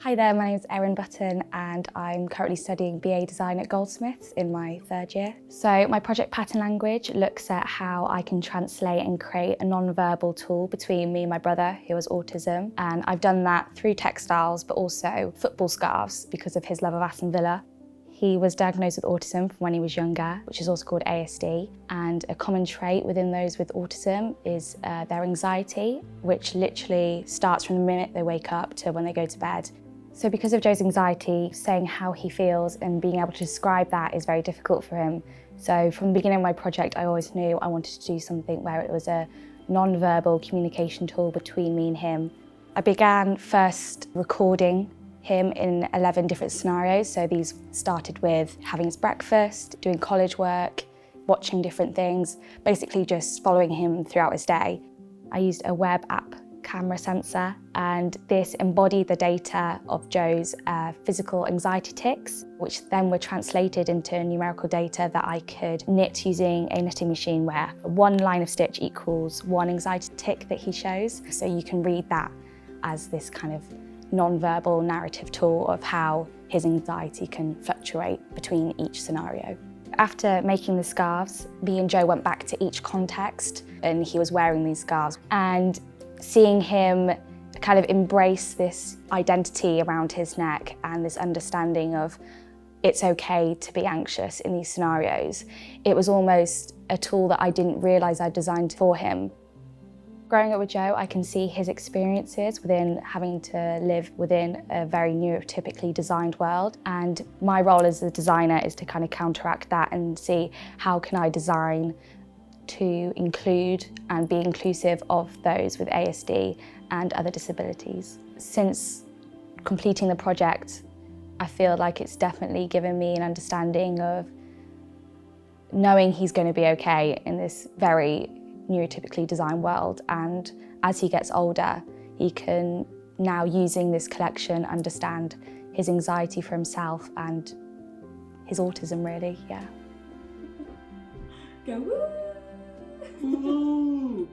Hi there, my name is Erin Button and I'm currently studying BA Design at Goldsmiths in my third year. So my project Pattern Language looks at how I can translate and create a non-verbal tool between me and my brother who has autism. And I've done that through textiles but also football scarves because of his love of Aston Villa. He was diagnosed with autism from when he was younger, which is also called ASD. And a common trait within those with autism is their anxiety, which literally starts from the minute they wake up to when they go to bed. So because of Joe's anxiety, saying how he feels and being able to describe that is very difficult for him. So from the beginning of my project, I always knew I wanted to do something where it was a non-verbal communication tool between me and him. I began first recording him in 11 different scenarios. So these started with having his breakfast, doing college work, watching different things, basically just following him throughout his day. I used a web app camera sensor, and this embodied the data of Joe's physical anxiety tics, which then were translated into numerical data that I could knit using a knitting machine where one line of stitch equals one anxiety tic that he shows. So you can read that as this kind of non-verbal narrative tool of how his anxiety can fluctuate between each scenario. After making the scarves, me and Joe went back to each context and he was wearing these scarves, and seeing him kind of embrace this identity around his neck and this understanding of it's okay to be anxious in these scenarios, it was almost a tool that I didn't realise I'd designed for him. Growing up with Joe, I can see his experiences within having to live within a very neurotypically designed world, and my role as a designer is to kind of counteract that and see how can I design to include and be inclusive of those with ASD and other disabilities. Since completing the project, I feel like it's definitely given me an understanding of knowing he's going to be okay in this very neurotypically designed world, and as he gets older, he can now, using this collection, understand his anxiety for himself and his autism, really, yeah. Go woo! Ooh.